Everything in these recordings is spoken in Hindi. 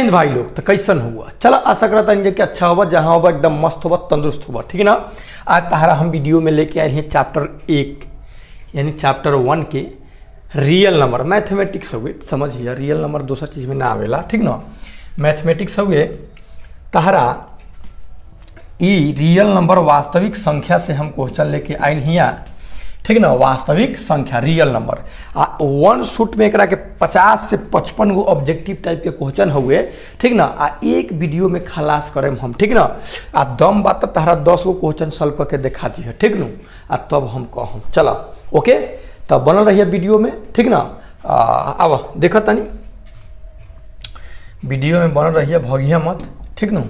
हिंद भाई लोग, तो कैसन हुआ? चलो आशा करता है कि अच्छा होगा, जहाँ होगा एकदम मस्त होगा, तंदुरुस्त होगा, ठीक है ना। आज तहरा हम वीडियो में लेके आए हैं चैप्टर 1 यानी चैप्टर 1 के रियल नंबर। मैथमेटिक्स हो गए, समझिए रियल नंबर दूसरा चीज़ में ना आवेला, ठीक ना। मैथमेटिक्स हो गए तहरा ई रियल नंबर वास्तविक संख्या से हम क्वेश्चन लेके आए हिया, ठीक ना। वास्तविक संख्या रियल नंबर वन शूट में एकरा के 50 से 55 गो ऑब्जेक्टिव टाइप के क्वेश्चन हुए, ठीक ना। एक वीडियो में खलास करें हम, ठीक ना। दम बात तहरा 10 गो क्वेश्चन सॉल्व करके दिखा दी है, ठीक नु। तब हम कहूँ चला ओके, तब बनल रहिए वीडियो में, ठीक ना। अब देखा तनी वीडियो में बनल रहिए, भगिया मत, ठीक नु।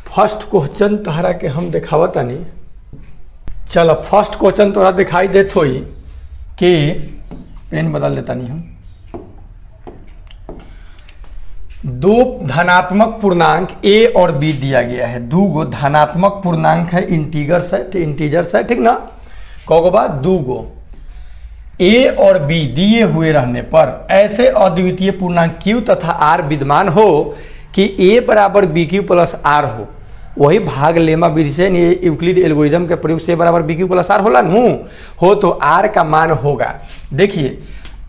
फर्स्ट क्वेश्चन तहरा के हम दिखावा तनी। चलो फर्स्ट क्वेश्चन तोरा दिखाई देत होई कि पेन बदल देता नहीं हम। दो धनात्मक पूर्णांक ए और बी दिया गया है। दो गो धनात्मक पूर्णांक है, इंटीजर्स है, ठीक ना। कौगो बात दो गो ए और बी दिए हुए रहने पर ऐसे अद्वितीय पूर्णांक क्यू तथा आर विद्यमान हो कि ए बराबर बी क्यू प्लस आर हो। वही भाग लेमा विधि से यूक्लिड एल्गोरिथम के प्रयोग से बराबर बी क्यू प्लस आर होला नू हो, तो आर का मान होगा। देखिए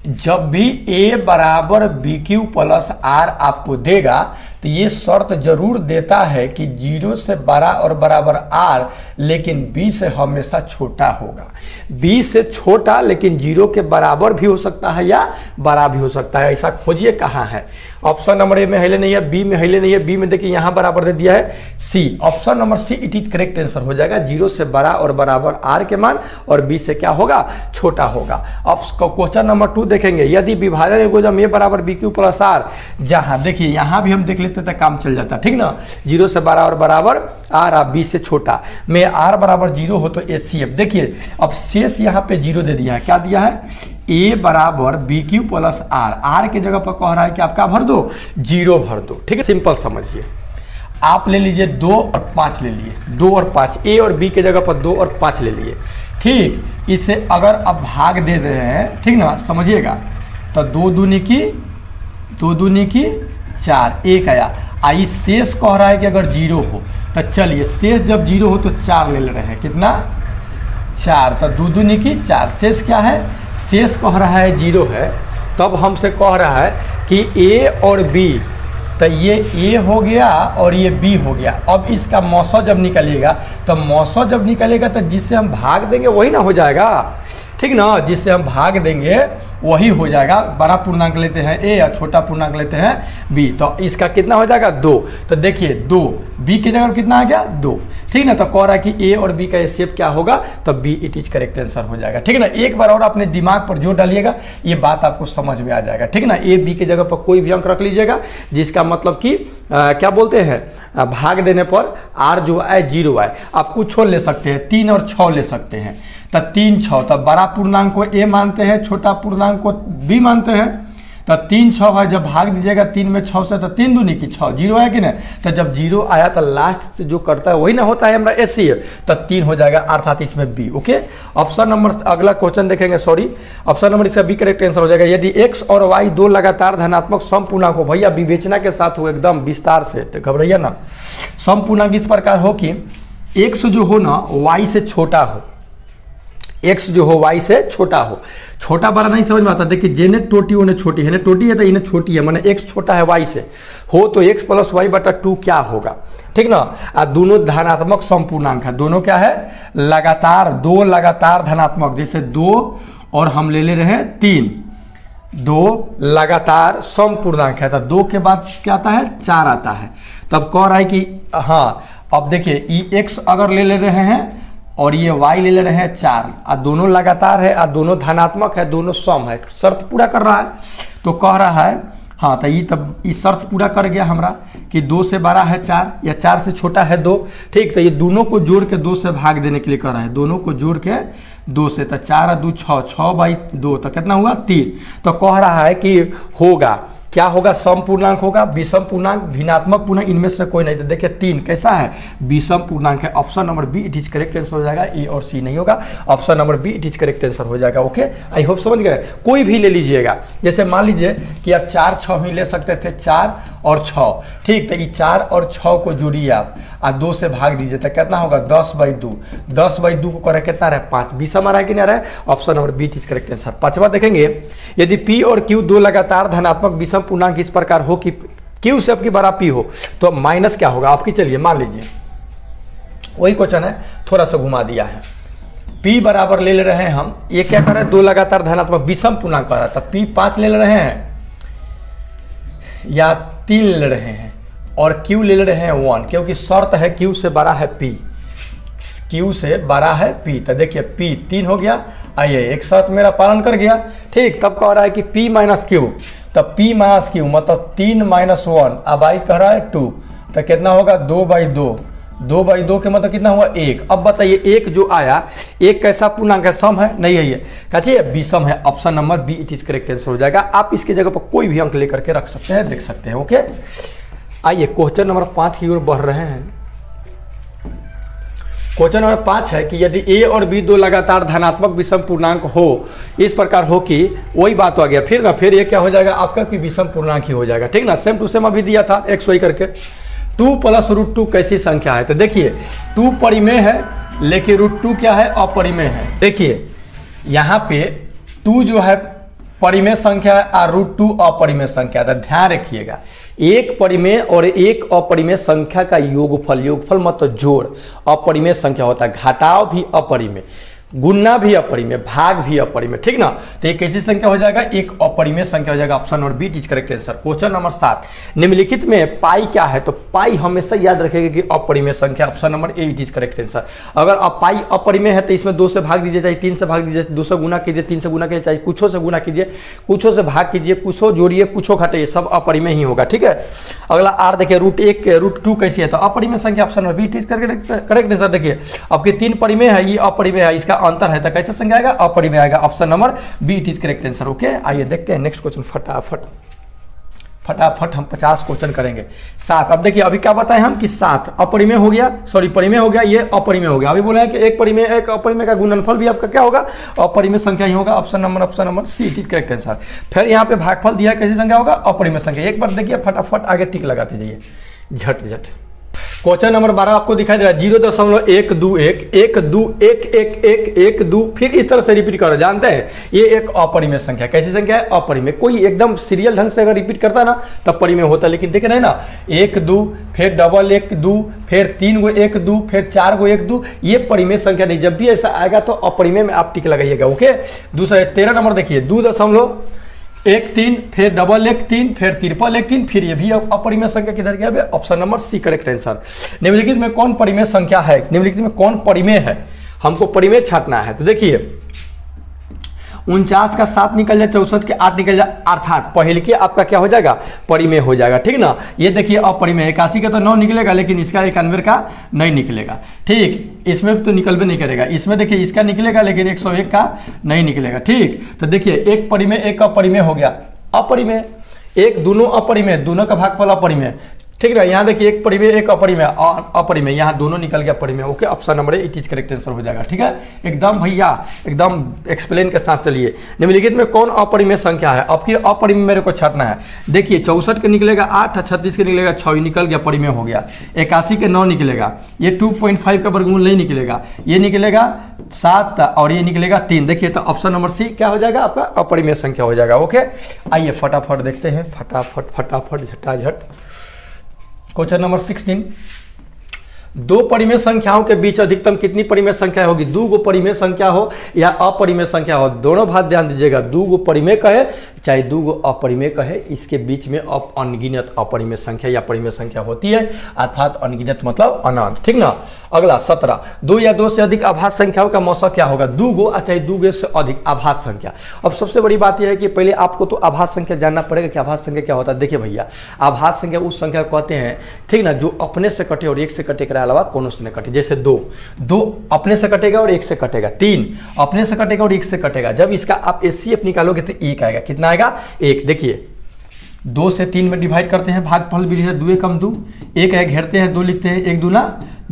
जब भी ए बराबर बी क्यू प्लस आर आपको देगा तो ये शर्त जरूर देता है कि 0 से बड़ा और बराबर आर, लेकिन बी से हमेशा छोटा होगा। बी से छोटा लेकिन 0 के बराबर भी हो सकता है या बड़ा भी हो सकता है। ऐसा खोजिए कहाँ है। ऑप्शन नंबर ए में हिले नहीं है, बी में हिले नहीं है। बी में देखिए यहाँ बराबर दे दिया है C, option number C it is correct answer हो जाएगा। 0 से बड़ा और बराबर आर के मान और बी से क्या होगा, छोटा होगा। अब क्वेश्चन नंबर 2 देखेंगे। यदि विभाजन एल्गोरिथम ए बराबर बी क्यू प्लस आर, जहां देखिए यहाँ भी हम देख लेते तो काम चल जाता, ठीक ना। 0 से बड़ा और बराबर आर, बी से छोटा में आर बराबर 0 हो तो एचसीएफ। देखिए अब शेष यहाँ पे 0 दे दिया है। क्या दिया है, ए बराबर B Q plus R, R के जगह पर कह रहा है कि आप क्या भर दो, 0 भर दो, ठीक है। सिंपल समझिए, आप ले लीजिए 2 और 5 ले लिए, 2 और 5, ए और बी के जगह पर 2 और 5 ले लिए, ठीक। इसे अगर अब भाग दे रहे हैं, ठीक ना, समझिएगा, तो 2 दूनी की 4, 1 आया। आई शेष कह रहा है कि अगर 0 हो तो चलिए शेष जब 0 हो तो 4 ले रहे हैं, कितना 4, तो 2 दूनी की 4, शेष क्या है, शेष कह रहा है 0 है। तब हमसे कह रहा है कि ए और बी, तो ये ए हो गया और ये बी हो गया। अब इसका मौसा जब निकलेगा तो जिससे हम भाग देंगे वही ना हो जाएगा, ठीक ना। जिससे हम भाग देंगे वही हो जाएगा। बड़ा पूर्णांक लेते हैं ए और छोटा पूर्णांक लेते हैं बी, तो इसका कितना हो जाएगा 2। तो देखिए 2, बी की जगह कितना आ गया 2, ठीक ना। तो कह रहा है कि ए और बी का शेप क्या होगा, तो B it is correct answer हो जाएगा, ठीक है ना। एक बार और अपने दिमाग पर जोर डालिएगा, ये बात आपको समझ में आ जाएगा, ठीक ना। ए बी की जगह पर कोई भी अंक रख लीजिएगा, जिसका मतलब कि क्या बोलते हैं, भाग देने पर आर जो आए 0 आए। आप कुछ ले सकते हैं, 3 और 6 ले सकते हैं, तो 3 6, तो बड़ा पूर्णांक को ए मानते हैं, छोटा पूर्णांक को बी मानते हैं। तो 3 6 है, जब भाग दीजिएगा 3 में 6 से, तो 3 दूनी की 6, 0 है कि नहीं। तो जब 0 आया तो लास्ट से जो करता है वही ना होता है हमारा एचसीएफ, तो 3 हो जाएगा, अर्थात इसमें बी, ओके। ऑप्शन नंबर अगला क्वेश्चन देखेंगे, सॉरी ऑप्शन नंबर इसका बी करेक्ट आंसर हो जाएगा। यदि एक्स और वाई 2 लगातार धनात्मक समपूर्णांक हो, भैया विवेचना के साथ हो एकदम विस्तार से, तो घबराइए ना। समपूर्णांक इस प्रकार हो कि एक्स जो हो ना वाई से छोटा हो, एक्स जो हो वाई से छोटा हो। छोटा बड़ा नहीं समझ में आता। देखिए जेने टोटी उन्हें छोटी है, ने टोटी है तो इन्हें छोटी है, माने एक्स छोटा है वाई से हो, तो एक्स प्लस वाई बटा 2 क्या होगा, ठीक ना। दोनों धनात्मक समपूर्णांक है, दोनों क्या है, लगातार, 2 लगातार धनात्मक, जैसे 2 और हम ले रहे हैं 3, 2 लगातार समपूर्णांक है, तो 2 के बाद क्या आता है, 4 आता है। तब कह रहा है कि हाँ, अब देखिए ई एक्स अगर ले रहे हैं और ये y ले रहे हैं 4, और दोनों लगातार है और दोनों धनात्मक है, दोनों सम है, शर्त पूरा कर रहा है। तो कह रहा है हाँ, तो ये तब इस शर्त पूरा कर गया हमरा कि 2 से बड़ा है 4 या 4 से छोटा है 2, ठीक। तो ये दोनों को जोड़ के 2 से भाग देने के लिए कर रहा है, दोनों को जोड़ के 2 से, तो 4 और 2 6, 6 बाई 2, तो कितना हुआ 3। तो कह रहा है कि होगा क्या होगा, सम पूर्णांक होगा, विषम पूर्णांक, भिन्नात्मक पूर्णांक, इनमें से कोई नहीं। तो देखिए 3 कैसा है, विषम पूर्णांक है। Option number B it is correct answer हो जाएगा, ए और सी नहीं होगा, option number B it is correct answer हो जाएगा। ओके, आई होप समझ गए। कोई भी ले लीजिएगा, जैसे मान लीजिए कि आप 4 6 भी ले सकते थे, 4 और 6, ठीक। तो ये 4 और 6 को जोड़िए आप 2 से भाग दीजिए तो कितना होगा, 10/2। 10/2 को करे कितना रहे, 5। विषम आ रहा है कि नहीं रहा है, option number B it is correct answer. पांचवा देखेंगे, यदि पी और क्यू दो लगातार धनात्मक विषम पूर्णांक इस प्रकार हो कि क्यू से आपकी बड़ा पी हो तो माइनस क्या होगा आपकी। चलिए मान लीजिए वही क्वेश्चन है, थोड़ा सा घुमा दिया है। P बराबर ले रहे हैं हम, ये क्या कर रहे हैं, दो लगातार धनात्मक विषम पूर्णांक कर रहा था। P 5 ले रहे हैं या 3 ले रहे हैं, और Q ले रहे हैं 1, क्योंकि शर्त है Q से बड़ा है P, Q से बड़ा है P। तो देखिए P 3 हो गया, आइए एक शर्त मेरा पालन कर गया, ठीक। तब कह रहा है कि P माइनस Q, तब P माइनस Q मतलब 3 - 1, अब आई कह रहा है 2, तो कितना होगा 2/2। 2/2 के मतलब कितना हुआ 1। अब बताइए 1 जो आया, 1 कैसा पूर्णांक है, सम है नहीं है, ये कहती है विषम है। Option number B it is correct answer हो जाएगा। आप इसकी जगह पर कोई भी अंक लेकर के रख सकते हैं, देख सकते हैं। ओके, आइए क्वेश्चन नंबर 5 की ओर बढ़ रहे हैं। क्वेश्चन नंबर 5 है कि यदि ए और बी दो लगातार धनात्मक विषम पूर्णांक हो, इस प्रकार हो कि, वही बात आ गया फिर ना, फिर ये क्या हो जाएगा आपका कि विषम पूर्णांक ही हो जाएगा, ठीक ना। सेम टू सेम अभी दिया था एक्स वाई करके। 2 + √2 कैसी संख्या है, तो देखिए 2 परिमेय है लेकिन √2 क्या है, अपरिमेय है। देखिए यहाँ पे 2 जो है परिमेय संख्या है और √2 अपरिमेय संख्या है। तो ध्यान रखिएगा, एक परिमेय और एक अपरिमेय संख्या का योगफल मतलब जोड़ अपरिमेय संख्या होता है, घटाव भी अपरिमेय, गुणा भी अपरिमेय, भाग भी अपरिमेय, ठीक ना। तो ये कैसी संख्या हो जाएगा, एक अपरिमेय संख्या हो जाएगा। Option number B is correct answer. Question number 7, निम्नलिखित में पाई क्या है, तो पाई हमेशा याद रखेगा कि अपरिमेय संख्या। Option number A is correct answer. अगर आप पाई अपरिमेय है तो इसमें 2 से भाग दीजिए, चाहे 3 से भाग दीजिए, 2 से गुना कीजिए, 3 से गुना कीजिए, चाहे कुछो से गुना कीजिए, कुछो से भाग कीजिए, कुछो जोड़िए, कुछो घटाइए, सब अपरिमेय ही होगा, ठीक है। अगला आर देखिए, √1 √2 कैसी है, तो अपरिमेय संख्या। Option number B is correct answer. देखिए आपके 3 परिमेय है, ये अपरिमेय है, इसका अंतर है, तो कैसे संख्या आएगा, अपरिमेय आएगा। Option number B it is correct answer. Okay, आइए देखते हैं नेक्स्ट क्वेश्चन, फटाफट हम 50 क्वेश्चन करेंगे। 7, अब देखिए अभी क्या बताएं हम कि 7 अपरिमेय हो गया, सॉरी परिमेय हो गया, ये अपरिमेय हो गया। अभी बोले हैं कि एक परिमेय एक अपरिमेय का गुणनफल भी आपका क्या होगा, अपरिमेय संख्या ही होगा। Option number C it is correct answer. फिर यहाँ पे भागफल दिया, कैसी संख्या होगा, अपरिमेय संख्या। एक बार देखिए फटाफट आगे टिक लगाते जाइए, झट। क्वेश्चन नंबर 12 आपको दिखाई दे रहा है, 0.121 1 2 फिर इस तरह से रिपीट करो। जानते हैं ये एक अपरिमेय संख्या, कैसी संख्या है, अपरिमेय। कोई एकदम सीरियल ढंग से अगर रिपीट करता है ना तब परिमेय होता है, लेकिन देख रहे हैं ना 1 2 फिर डबल 1 2 फिर 3 गो 1 2 फिर 4 गो 1 2, ये परिमेय संख्या नहीं। जब भी ऐसा आएगा तो अपरिमेय में आप टिक लगाइएगा। ओके, दूसरा 13 नंबर देखिए, 2.13 फिर डबल 1 3 फिर ट्रिपल 1 3, फिर ये भी अपरिमेय संख्या किधर गया, option number C correct answer. निम्नलिखित में कौन परिमेय संख्या है, निम्नलिखित में कौन परिमेय है, हमको परिमेय छांटना है। तो देखिए 49 का 7 निकल जाए, 64 के 8 निकल जाए, अर्थात पहले के आपका क्या हो जाएगा, परिमेय हो जाएगा, ठीक ना। ये देखिए अपरिमेय, 81 का तो 9 निकलेगा, लेकिन इसका 91 का नहीं निकलेगा, ठीक। इसमें तो निकल भी नहीं करेगा, इसमें देखिए इसका निकलेगा लेकिन 101 का नहीं निकलेगा, ठीक। तो देखिए एक परिमेय एक अपरिमेय हो गया, अपरिमेय एक, दोनों अपरिमेय, दोनों का भागफल अपरिमेय, ठीक है। यहाँ देखिए एक परिमेय एक अपरिमेय और अपरिमेय, यहाँ दोनों निकल गया परिमेय। Okay, option number it is correct answer हो जाएगा, ठीक है। एकदम भैया एकदम एक्सप्लेन के साथ चलिए। निम्नलिखित में कौन अपरिमेय संख्या है, अब फिर अपरिमेय मेरे को छाटना है। देखिए 64 के निकलेगा 8, 36 के निकलेगा 6, निकल गया, परिमेय हो गया। 81 के 9 निकलेगा, ये 2.5 का वर्गमूल नहीं निकलेगा, ये निकलेगा 7 और ये निकलेगा 3। देखिए तो ऑप्शन नंबर सी क्या हो जाएगा, आपका अपरिमेय संख्या हो जाएगा। ओके, आइए फटाफट देखते हैं, फटाफट झटाझट। क्वेश्चन नंबर 16, दो परिमेय संख्याओं के बीच अधिकतम कितनी परिमेय संख्या होगी। 2 गो परिमेय संख्या हो या अपरिमेय संख्या हो, दोनों बात ध्यान दीजिएगा। 2 गो परिमेय कहे चाहे 2 गो अपरिमेय कहे, इसके बीच में अनगिनत अपरिमेय संख्या या परिमेय संख्या होती है, अर्थात अनगिनत मतलब अनंत, ठीक ना। अगला 17, 2 या 2 से अधिक आभाज्य संख्याओं का मौसा क्या होगा। 2 गो चाहे 2 गो से अधिक आभाज्य संख्या। अब सबसे बड़ी बात यह है कि पहले आपको तो आभाज्य संख्या जानना पड़ेगा कि आभाज्य संख्या क्या होता है। देखिए भैया, आभाज्य संख्या उस संख्या को कहते हैं, ठीक ना, जो अपने से कटे और एक से कटे के अलावा कोनो से न कटे। जैसे 2 अपने से कटेगा और एक से कटेगा, 3 अपने से कटेगा और एक से कटेगा। जब इसका आप एचसीएफ निकालोगे तो 1 आएगा, कितना आएगा, 1। देखिए 2 से 3 में डिवाइड करते हैं, भागफल विधि से 2 एकम 2, एक है घेरते हैं 2 लिखते हैं, 1 दूना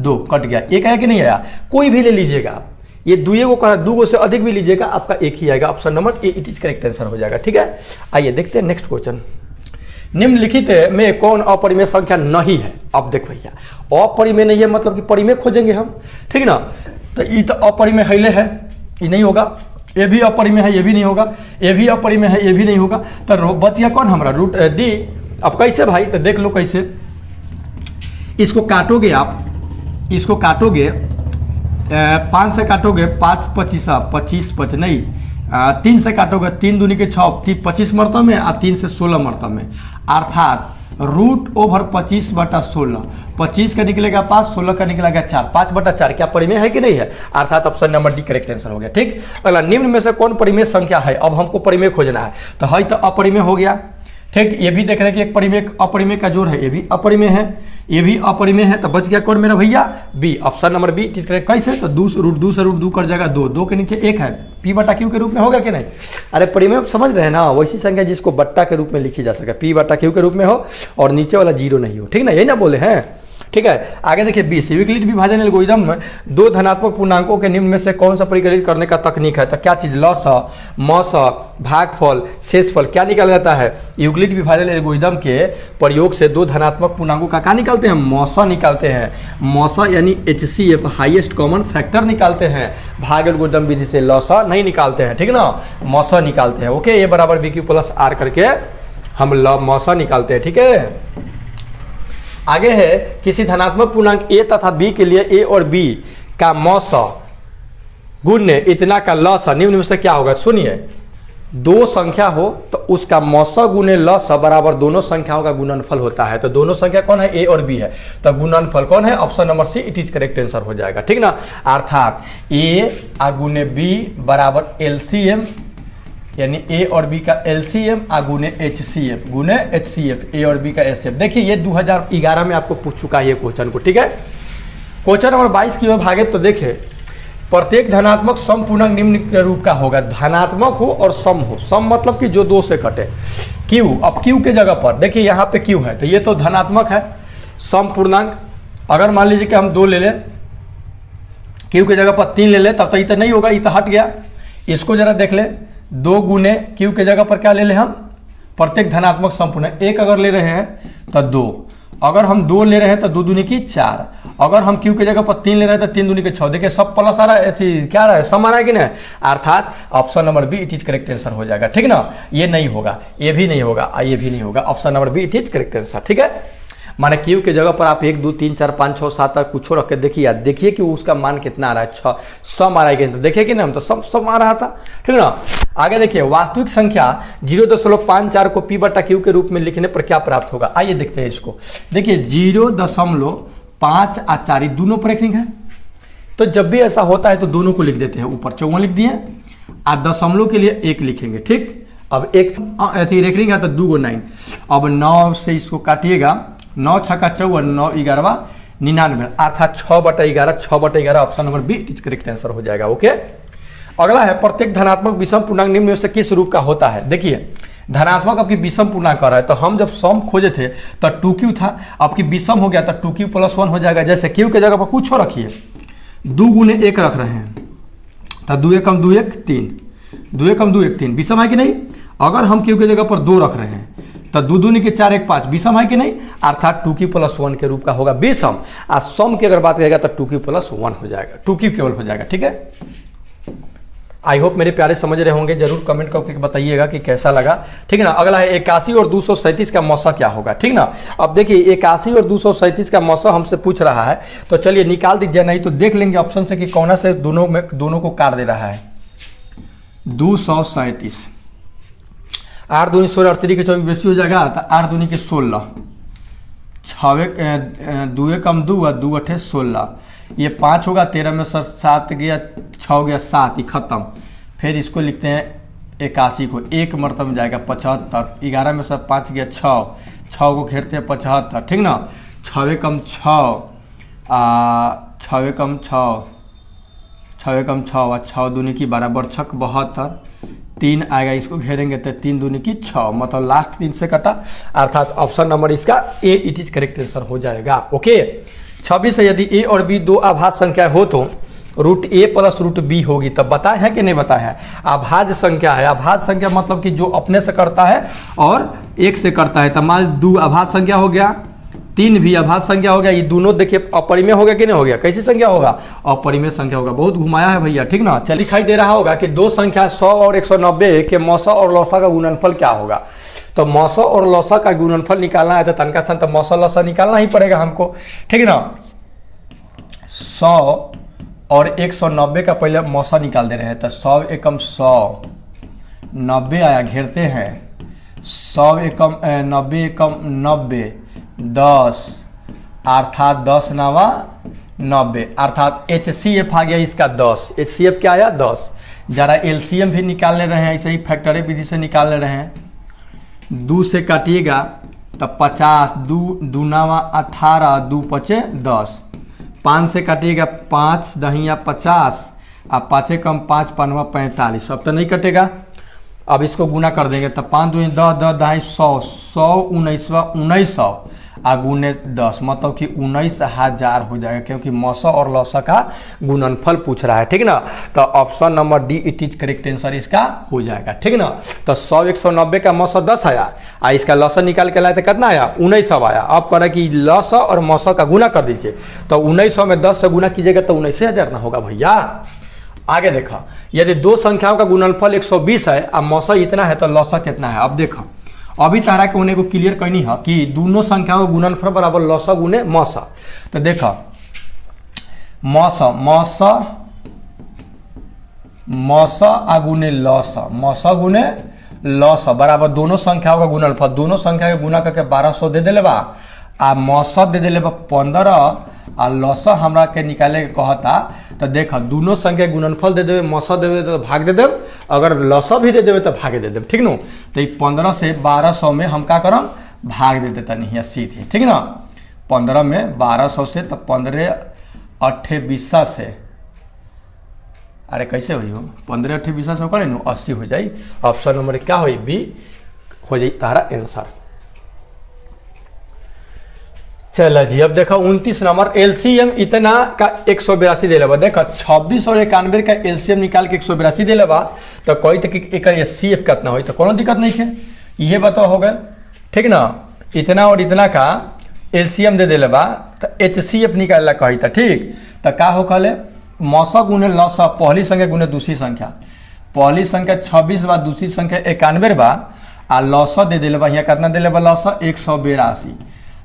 2 कट गया, एक आया कि नहीं आया, कोई भी ले लीजिएगा आप, ये दुए को कहा 2 से अधिक भी लीजिएगा आपका एक ही आएगा, option number A it is correct answer हो जाएगा। ठीक है, आइए देखते हैं नेक्स्ट क्वेश्चन। निम्नलिखित में कौन अपरिमेय संख्या नहीं है? अब देख भैया, अपरिमेय नहीं है मतलब कि परिमेय खोजेंगे हम, ठीक ना, तो ये तो अपरिमेय हैले है, ये नहीं होगा, ये भी अपरिमेय है, ये भी नहीं होगा, ये भी अपरिमेय है, ये भी नहीं होगा, तो बच गया कौन हमारा रूट डी। अब कैसे भाई, तो देख लो कैसे, इसको काटोगे आप, इसको काटोगे 5 से काटोगे 5 25 25 5 नहीं, 3 से काटोगे 3 दूनी के 6 25 मरतबा में, और 3 से 16 मरतबा में, अर्थात रूट ओवर 25/16, 25 का निकलेगा 5, 16 का निकलेगा 4, 5/4 क्या परिमेय है कि नहीं है? अर्थात option number D correct answer हो गया। ठीक, अगला, निम्न में से कौन परिमेय संख्या है? अब हमको परिमेय खोजना है, तो है तो अपरिमेय हो गया। ठीक, ये भी देख रहे हैं कि एक परिमेय अपरिमेय का जोड़ है, ये भी अपरिमेय है, ये भी अपरिमेय है, तो बच गया कौन मेरा भैया? B, option number B is correct. कैसे? तो 2 से रूट 2 कर जाएगा 2, 2 के नीचे 1 है, पी बटा क्यू के रूप में होगा कि नहीं? अरे परिमेय समझ रहे हैं ना, वैसी संख्या जिसको बट्टा के रूप में लिखी जा सके, पी बटा क्यू के रूप में हो और नीचे वाला 0 नहीं हो, ठीक ना, यही ना बोले हैं। ठीक है, आगे देखिए 20, यूक्लिड विभाजन एल्गोरिथम में 2 धनात्मक पूर्णांकों के निम्न में से कौन सा परिकलित करने का तकनीक है? तो क्या चीज, लसा, मौसा, भागफल, शेषफल, क्या निकाला जाता है? यूक्लिड विभाजन एल्गोरिथम के प्रयोग से 2 धनात्मक पूर्णांकों का क्या निकालते हैं? मौसा निकालते हैं, मौसा यानी HCF हाईएस्ट कॉमन फैक्टर निकालते हैं, भाग एल्गोरिथम विधि से लसा नहीं निकालते हैं, ठीक ना, मौसा निकालते हैं। ओके, ए बराबर BQ प्लस R करके हम मौसा निकालते हैं। ठीक है, आगे है, किसी धनात्मक पूर्णांक a तथा b के लिए a और b का मौसा गुण्य इतना का लसा निम्न में से क्या होगा? सुनिए, 2 संख्या हो तो उसका मौसा गुणे लसा बराबर दोनों संख्याओं का गुणनफल होता है। तो दोनों संख्या कौन है? a और b है, तो गुणनफल कौन है? Option number C it is correct answer हो जाएगा। ठीक ना, अर्थात a गुणे b बराबर LCM यानी ए और बी का एलसीएम गुने HCF, ए और बी का एचसीएफ। देखिए ये 2011 में आपको पूछ चुका है ये क्वेश्चन को। ठीक है, क्वेश्चन नंबर 22 की ओर भागे तो देखे, प्रत्येक धनात्मक सम पूर्णांक निम्न रूप का होगा, धनात्मक हो और सम हो, सम मतलब कि जो 2 से कटे। क्यू, अब क्यू के जगह पर देखिए यहाँ पे क्यू है, तो ये तो धनात्मक है सम पूर्णांक। अगर मान लीजिए कि हम 2 ले लें, क्यू के जगह पर 3 ले लें, तब तो ये तो नहीं होगा, ये तो हट गया। इसको जरा देख ले, 2 गुने क्यू के जगह पर क्या ले लें हम? प्रत्येक धनात्मक संपूर्ण, 1 अगर ले रहे हैं तो 2, अगर हम 2 ले रहे हैं तो 2 दूनी की 4, अगर हम क्यू के जगह पर 3 ले रहे हैं तो 3 दूनी के 6। देखिए सब प्लस आ रहा है, क्या रहा है? सम आ रहा है कि नहीं? अर्थात option number B it is correct answer हो जाएगा। ठीक ना, ये नहीं होगा, ये भी नहीं होगा, ये भी नहीं होगा, option number B it is correct answer. ठीक है, माने क्यू के जगह पर आप 1 2 3 4 5 6 7 तक कुछ रख के देखिए, देखिए कि उसका मान कितना आ रहा है, 6 सम आ रहा है, तो देखिए कि ना, हम तो सम आ रहा था। ठीक है ना, आगे देखिए, वास्तविक संख्या 0.54 को पी बटा क्यू के रूप में लिखने पर क्या प्राप्त होगा? आइए देखते हैं इसको। देखिए 0.5 और 4 दोनों पर रेखनिंग है, तो जब भी ऐसा होता है तो दोनों को लिख देते हैं। ऊपर 54 लिख दिए और दशमलव के लिए 1 लिखेंगे। ठीक, अब एक रेखनिंग है तो 2 9, अब 9 से इसको काटिएगा, 9 छक्का 54, 9 11 99, अर्थात 6/11, 6/11 option number B it is correct answer हो जाएगा। ओके, अगला है, प्रत्येक धनात्मक विषम पूर्णांक निम्न में से किस रूप का होता है? देखिए धनात्मक आपकी विषम पूर्णांक कर रहा है, तो हम जब सम खोजे थे तो 2q था, आपकी विषम हो गया तो 2q + 1 हो जाएगा। जैसे q के जगह पर कुछ रखिए, 2 गुने 1 रख रहे हैं, तो 2 एकम 2 1 3, 2 एकम 2 1 3, विषम है कि नहीं? अगर हम q के जगह पर 2 रख रहे हैं तो 2 दूनी के 4 1 5, विषम है कि नहीं? अर्थात 2q + 1 के रूप का होगा विषम। और सम की अगर बात करेगा तो 2q + 1 हो जाएगा, 2q केवल हो जाएगा। ठीक है, आई होप मेरे प्यारे समझ रहे होंगे, जरूर कमेंट करके बताइएगा कि कैसा लगा। ठीक है ना, अगला है 81 और 237 का मौसा क्या होगा? ठीक ना, अब देखिए 81 और 237 का मौसा हमसे पूछ रहा है, तो चलिए निकाल दीजिए, नहीं तो देख लेंगे ऑप्शन से कि कौन से दोनों को काट दे रहा है। 237, 8 दूनी 16 और 3 के 24 बेसी हो जाएगा, तो 8 दूनी के 16, 2 एकम 2 और 2 8 16, ये 5 होगा, 13 में 7 गया, 6 गया 7, ही खत्म। फिर इसको लिखते हैं 81 को, 1 मरतबा में जाएगा 75, 11 में 5 गया 6, 6 को घेरते हैं 75। ठीक ना, 6 एकम 6, 6 एकम 6, 6 एकम 6 और 6 दूनी की 12 बरछक 72, 3 आएगा, इसको घेरेंगे तो 3 दूनी की 6, मतलब लास्ट 3 से कटा, अर्थात ऑप्शन नंबर इसका ए इट इज करेक्ट आंसर हो जाएगा। ओके 26 है, यदि ए और बी दो आभाज्य संख्या हो तो रूट ए प्लस रूट बी होगी। तब बताए है कि नहीं बताया है? अभाज्य संख्या है, अभाज्य संख्या मतलब कि जो अपने से करता है और एक से करता है। तब मान 2 अभाज्य संख्या हो गया, 3 भी अभाज्य संख्या हो गया, ये दोनों देखिए अपरिमेय हो गया कि नहीं हो गया? कैसी संख्या होगा? अपरिमेय संख्या होगा। बहुत घुमाया है भैया, ठीक ना। चलिए दिखाई दे रहा होगा कि दो संख्या 100 और 190 के मौसा और लौसा का गुणनफल क्या होगा। तो मौसा और लौसा का गुणनफल निकालना है तो तनका स्थान तो मौसा लौसा निकालना ही पड़ेगा हमको, ठीक ना। 100 और 190 का पहले मौसा निकाल दे रहे हैं, तो 100 एकम 100, 90 आया, घेरते हैं 100 एकम 90 एकम 90, 10 अर्थात 10 नवा 90, अर्थात HCF आ गया इसका 10। HCF क्या आया? 10। जरा LCM भी निकाल ले रहे हैं, ऐसे ही फैक्टरी विधि से निकाल ले रहे हैं। 2 से काटिएगा तो 50, 2 नवा 18, 2 पचे 10, 5 से काटिएगा 5 दहिया 50, अब 5 कम 5 5 45, अब तो नहीं कटेगा। अब इसको गुना कर देंगे तो 5 2 10 10 ढाई 100, 100 19 1900 गुने 10, मतलब कि 19,000 हो जाएगा, क्योंकि मौसा और लौसा का गुणनफल पूछ रहा है, ठीक ना। तो option number D it is correct answer इसका हो जाएगा, ठीक ना। तो 100 190 का मौसा 10 आया, इसका लौसा निकाल के लाए तो कितना आया? 1900 आया। अब कह रहा है कि लौसा और मौसा का गुना कर दीजिए, तो 1900 में 10 से गुना कीजिएगा तो 19,000 ना होगा भैया। आगे देखा, यदि दो संख्याओं का गुणनफल 120 है और मौसा इतना है तो लौसा कितना है? अब देखो, अभी तारा के उन्हें को क्लियर करनी है कि दोनों संख्याओं का गुणनफल बराबर लौसा गुने मौसा। तो देखो मौसा मौसा मौसा गुने लौसा, मौसा गुने लौसा बराबर दोनों संख्याओं का गुणनफल, दोनों संख्या के गुना करके 1200 दे दिले बा, आ मौसा दे दिले बा 15 आ लौसा हमरा के निकाले के कहता। तो देखा दोनों संख्या गुणनफल दे देवे, मौसा दे देवे तो भाग दे देव, अगर लौसा भी दे देवे तो भागे दे देव, ठीक नो। तो 15 से 1200 में हम क्या करम? भाग दे देता नहीं सीधे, ठीक ना। 15 में 1200 से तो 15 8 20 से, अरे कैसे हुई हो? 15 8 20 से करे 80 हो जाए। ऑप्शन नंबर क्या हो? बी हो जाए तारा आंसर। चलो जी, अब देखो 29 नंबर LCM इतना का 182 दे लेबा। देखो 26 और 91 का LCM निकाल के 182 दे लेबा, तो कोई तक एक HCF कितना हो तो कोनो दिक्कत नहीं है, ये बताओ हो गया, ठीक ना। इतना और इतना का LCM दे लेबा तो HCF निकालना कही था, ठीक। तो का हो कहले? मौसा गुने लौसा, पहली संख्या गुने दूसरी संख्या, पहली संख्या 26 बा, दूसरी संख्या 91 बा, आ लौसा दे दिले बा, यहाँ कितना दिले बा? लौसा 182।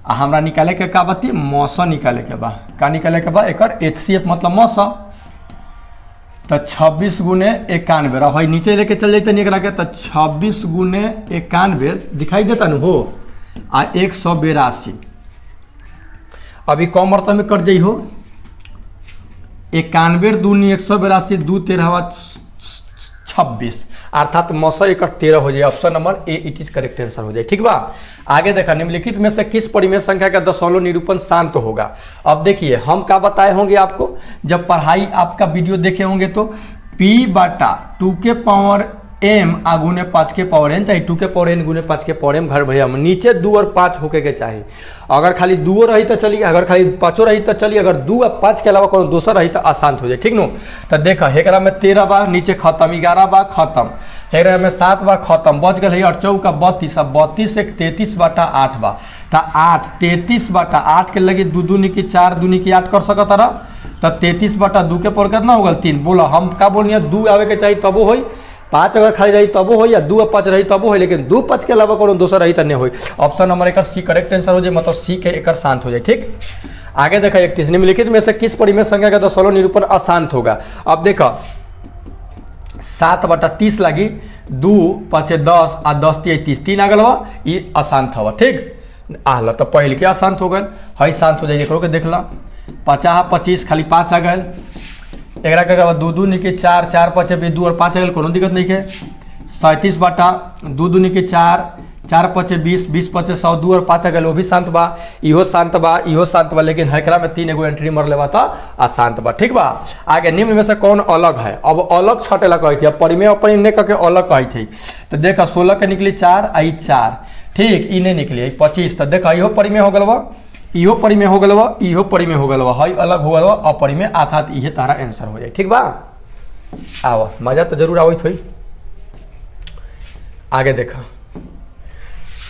आ हमरा निकाले के का बती? मौसा निकाले के बा। का निकाले के बा? एकर HCF मतलब मौसा। तो 26 गुने 91 रहा नीचे लेके चल जाते नहीं के, तो 26 गुने 91 दिखाई देता न हो, आ 182। अभी कम मरतब में कर जाइ हो, 91 दूनी 182, 2 13 26, अर्थात मौसा एक 13 हो जाए। Option number A it is correct answer हो जाए, ठीक बा। आगे देखा, निम्नलिखित में से किस परिमेय संख्या का दशमलव निरूपण शांत होगा? अब देखिए हम क्या बताए होंगे आपको, जब पढ़ाई आपका वीडियो देखे होंगे तो P/2 के पावर m गुने 5 के पावर n, चाहे 2 के पावर n गुने 5 के पावर m घर भैया नीचे 2 और 5 होके के चाहिए। अगर खाली 2 रही तो चलिए, अगर खाली 5 रही तो चलिए, अगर 2 और 5 के अलावा कोनो दूसरा रही तो आसान हो जाए, ठीक नो। तो देखा एकरा में 13 बार नीचे खत्म, 11 बार खत्म, एकरा में 7 बार खत्म, बच गए और 4 का 32, 32 से 33/8 बा। तो 8 33/8 के लगे 2 दूनी की 4 दूनी की 8 कर सकत रहा, तो 33/2 के पर कितना होगा? 3। बोला हम का बोलिए 2 आवे के चाहिए तबो हो, 5 अगर खाली रही तबो हो, या 2 और 5 रही तबो हो, लेकिन 2 5 के अलावा कोनो दूसरा रही तो नहीं हो। ऑप्शन नंबर एक सी करेक्ट आंसर हो जाए, मतलब सी के एक शांत हो जाए, ठीक। आगे देखा 31, निम्नलिखित में से किस परिमेय संख्या का दशमलव निरूपण अशांत होगा? अब देखा 7/30 लगी, 2 5 10 आ 10 30, 3 आ गलवा, ये अशांत हवा, ठीक। आला तो पहले के अशांत हो गए, हई शांत हो जाए, एकरो के देख ला। 50 25 खाली 5 आ गए, एकरा के बाद 2 दूनी के 4, 4 5 2 और 5 आ गए, कोनो दिक्कत नहीं है। 37/2 दूनी के 4, 4 पचे 20, 20 पचे 100, 2 और 5 अगल वो भी शांत बा, इहो शांत बा, इहो शांत बा, लेकिन हैकरा में 3 एगो एंट्री मर लेवा तो अशांत बा। ठीक बा। आगे निम्न में से कौन अलग है? अब अलग छटेला कही थी, अब परिमेय अपरिमेय करके अलग कही थी। तो देखा 16 के निकली 4, आई 4, ठीक, इन्हें निकली 25। तो देखा इहो परिमेय हो गल बा, इहो परिमेय हो गल बा, इहो परिमेय हो गल बा, हई अलग हो गल बा अपरिमेय, अर्थात इहे तारा आंसर हो जाए। ठीक बा। आओ मजा तो जरूर आवत हुई। आगे देखा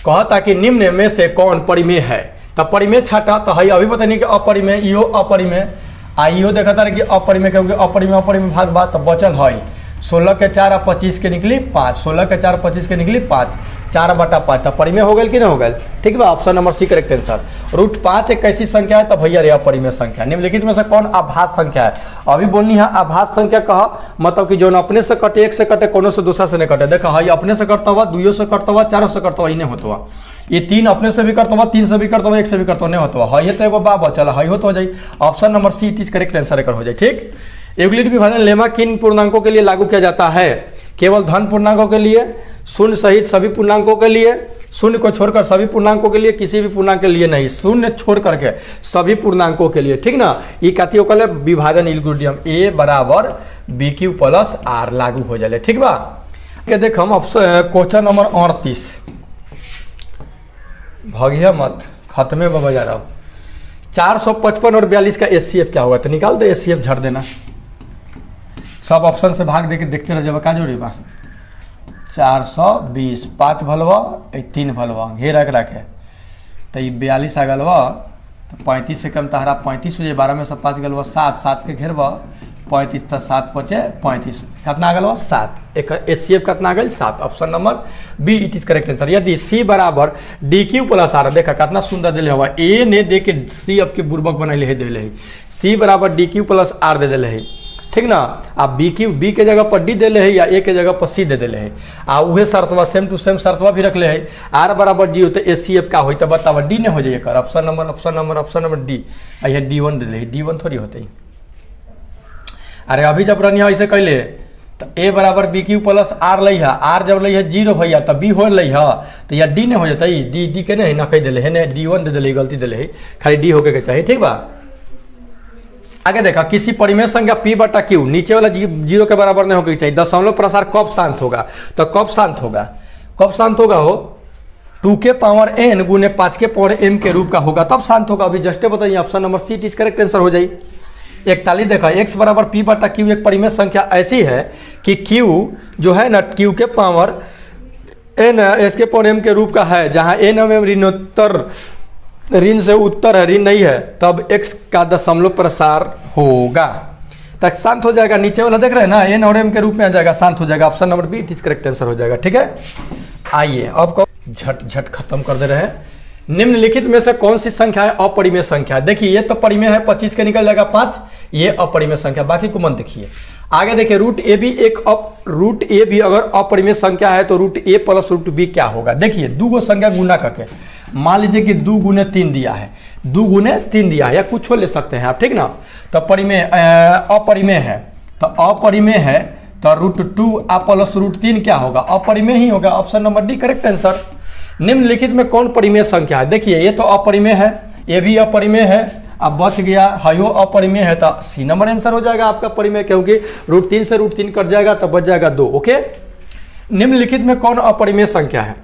कहता कि निम्न में से कौन परिमेय है? तब परिमेय छटा तो हई अभी पता नहीं कि अपरिमेय, इहो अपरिमेय, आ इहो देखा था कि अपरिमेय, क्योंकि अपरिमेय अपरिमेय भाग बा, तो बचल हई 16 के 4 और 25 के निकली 5, 16 के 4 25 के निकली 5, 4/5, तो परिमेय हो गल कि नहीं हो गल? ठीक बा। Option number C correct answer. √5 एक कैसी संख्या है? तो भैया रे अपरिमेय संख्या। निम्नलिखित में से कौन आभास संख्या है? अभी बोलनी है आभास संख्या कहा, मतलब कि जो अपने से कटे, एक से कटे, कोनो से दूसरा से नहीं कटे। देखा हई अपने से करता हुआ, 2 से करता हुआ, 4 से करता हुआ, इन्हें होता हुआ, ये 3 अपने से भी करता हुआ, 3 से भी करता हुआ, 1 से भी करता हुआ, नहीं होता हुआ, हई तो एगो बा बचल, हई हो तो हो जाए। Option number C it is correct answer एकर हो जाए। ठीक। यूक्लिड विभाजन लेमा किन पूर्णांकों के लिए लागू किया जाता है? केवल धन पूर्णांकों के लिए, शून्य सहित सभी पूर्णांकों के लिए, शून्य को छोड़कर सभी पूर्णांकों के लिए, किसी भी पूर्णांक के लिए नहीं, शून्य छोड़ करके सभी पूर्णांकों के लिए। ठीक ना। ये कथी होकर विभाजन इल्गुडियम A बराबर BQ प्लस R लागू हो जाए। ठीक बा। देख हम क्वेश्चन नंबर 38 भगिया मत खत्मे बाबा जा रहा हूँ। 455 और 42 का HCF क्या होगा? तो निकाल दे, HCF झड़ देना, सब ऑप्शन से भाग दे के देखते रह जाए। का जोड़ी बा 420, 5 भलवा 3 भलवा घेर रख रखे, तो ये 42 आ गलवा, तो 35 से कम तहरा 35 हो जाए, 12 में से 5 गलवा 7, 7 के घेरवा 35, तो 7 पचे 35, कितना आ गलवा 7। एक HCF कितना आ गल 7। Option number B it is correct answer. यदि C बराबर DQ प्लस R, देखा कितना सुंदर दिले हुआ, ए ने दे के C अब के बुर्बक बनैले है, दिले है C बराबर DQ प्लस R दे दिले है। ठीक ना। आप BQ B के जगह पर D देले है या A के जगह पर C दे दिले है, आ उहे शर्तवा सेम टू सेम शर्तवा भी रखले है। R बराबर D होते HCF का होता बतावा D ने हो जाए। Option number D। ये D1 दे दिले, D1 थोड़ी होते। अरे अभी जब रनिया ऐसे कैले तो A बराबर BQ प्लस R लई है, R जब लई है 0 भैया, तो B हो लई है, तो या D ने हो जाता है। D के नहीं ना कह दिले है, ने D1 दे दिले, गलती दिले है, खाली D होके के चाहिए। ठीक बा। आगे देखा किसी परिमेय संख्या P बटा Q नीचे वाला 0 के बराबर नहीं होगा चाहिए। दशमलव प्रसार कब शांत होगा? तो कब शांत होगा? कब शांत होगा? हो 2 के पावर n गुने 5 के पावर m के रूप का होगा, तब शांत होगा। अभी जस्ट बताइए। Option number C is correct answer हो जाए। 41 देखा x बराबर P बटा Q एक परिमेय संख्या ऐसी है कि Q जो है ना, Q के पावर n s के पावर m के रूप का है, जहां n में ऋणोत्तर, ऋण से उत्तर है, ऋण नहीं है, तब x का दशमलव प्रसार होगा, तक शांत हो जाएगा। नीचे वाला देख रहे हैं ना, n और m के रूप में आ जाएगा, शांत हो जाएगा। Option number B it is correct answer हो जाएगा। ठीक है। आइए अब को झट खत्म कर दे रहे हैं। निम्नलिखित में से कौन सी संख्या है अपरिमेय संख्या? देखिए ये तो परिमेय है, 25 के निकल जाएगा 5, ये अपरिमेय संख्या, बाकी को मत देखिए। आगे देखिए √a भी एक √a भी अगर अपरिमेय संख्या है तो √a प्लस √b क्या होगा? देखिए 2 गो संख्या गुना करके, मान लीजिए कि 2 गुने 3 दिया है, 2 गुने 3 दिया है, या कुछ ले सकते हैं आप। ठीक ना। तो परिमेय अपरिमेय है, तो अपरिमेय है तो √2 प्लस √3 क्या होगा? अपरिमेय ही होगा। Option number D correct answer. निम्नलिखित में कौन परिमेय संख्या है? देखिए ये तो अपरिमेय है, ये भी अपरिमेय है, अब बच गया हयो अपरिमेय है, तो सी नंबर आंसर हो जाएगा आपका परिमेय, क्योंकि √3 से √3 कट जाएगा तो बच जाएगा 2। ओके। निम्नलिखित में कौन अपरिमेय संख्या है?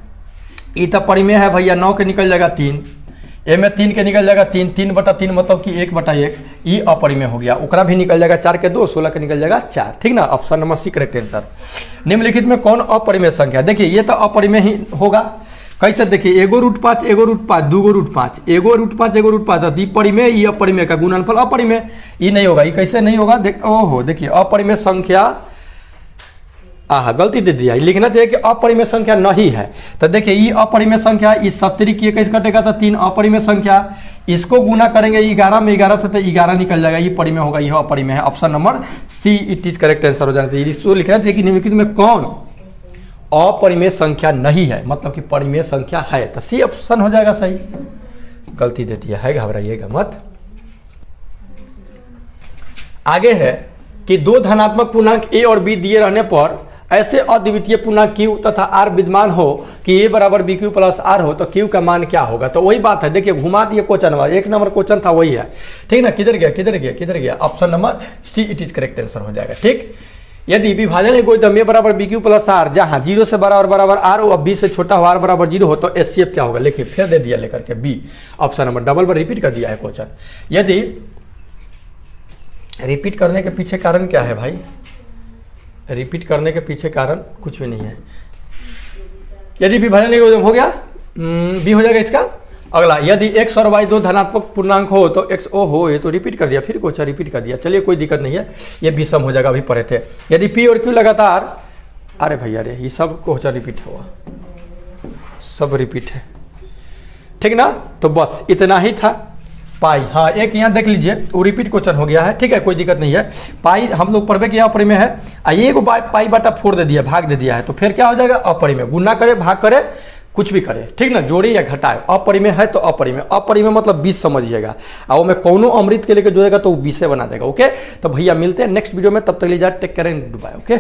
ये तो परिमेय है भैया, 9 के निकल जाएगा 3, ए में 3 के निकल जाएगा 3, 3/3 मतलब कि 1/1, ये अपरिमेय हो गया। ओकरा भी निकल जाएगा 4 के 2, 16 के निकल जाएगा 4। ठीक ना। Option number C correct answer. निम्नलिखित में कौन अपरिमेय संख्या? देखिए ये तो अपरिमेय ही होगा। कैसे? देखिए एगो √5 एगो √5 दूगो √5 एगो √5 एगो √5, तो परिमेय, ये अपरिमेय का गुणनफल अपरिमेय, ये नहीं होगा। ये कैसे नहीं होगा? ओहो देखिए अपरिमेय संख्या, गलती दे दिया, लिखना चाहिए कि अपरिमेय संख्या नहीं है। तो देखिए ये अपरिमेय संख्या, इस 70 की कैसे कटेगा? तो 3 अपरिमेय संख्या, इसको गुना करेंगे 11 में 11 से, तो 11 निकल जाएगा, ये परिमेय होगा, यह अपरिमेय है। Option number C it is correct answer हो जाना चाहिए। इसको लिखना चाहिए कि निम्नलिखित में कौन अपरिमेय संख्या नहीं है, मतलब कि परिमेय संख्या है, तो सी ऑप्शन हो जाएगा सही। गलती दे दिया है, घबराइएगा मत। आगे है कि 2 धनात्मक पूर्णांक a और b दिए रहने पर ऐसे अद्वितीय पूर्णांक q तथा r विद्यमान हो कि a बराबर बी क्यू प्लस आर हो तो q का मान क्या होगा। तो वही बात है, देखिए घुमा दिए क्वेश्चन, 1 नंबर क्वेश्चन था वही है, ठीक ना। किधर गया option number C it is correct answer हो जाएगा, ठीक। यदि विभाजन है कोई तो a बराबर बी क्यू प्लस आर, जहां 0 से बड़ा और बराबर आर हो, अब b से छोटा हो, r बराबर 0 हो, तो एचसीएफ क्या होगा, लेकिन फिर दे दिया लेकर के बी ऑप्शन नंबर, डबल बार रिपीट कर दिया है क्वेश्चन। यदि रिपीट करने के पीछे कारण क्या है भाई, रिपीट करने के पीछे कारण कुछ भी नहीं है। यदि विभाजन हो गया बी हो जाएगा इसका। अगला, यदि x और y दो धनात्मक पूर्णांक हो तो x ओ हो, ये तो रिपीट कर दिया, फिर क्वेश्चन रिपीट कर दिया, चलिए कोई दिक्कत नहीं है, ये भी सम हो जाएगा, अभी पढ़े थे। यदि p और q लगातार, अरे भैया अरे ये सब क्वेश्चन रिपीट हुआ, सब रिपीट है, ठीक ना। तो बस इतना ही था। पाई, हाँ एक यहाँ देख लीजिए वो रिपीट क्वेश्चन हो गया है, ठीक है कोई दिक्कत नहीं है। पाई हम लोग पढ़वे कि अपरिमेय है, ये को पाई बटा 4 दे दिया, भाग दे दिया है, तो फिर क्या हो जाएगा अपरिमेय, गुना करे भाग करे कुछ भी करे, ठीक ना, जोड़े या घटाए, अपरिमेय है तो अपरिमेय, अपरिमेय मतलब 20 समझिएगा, और वो में कौनो अमृत के लेके जोड़ेगा तो वो 20 बना देगा, ओके। तो भैया मिलते हैं नेक्स्ट वीडियो में, तब तक ले जाए, take care and goodbye, okay.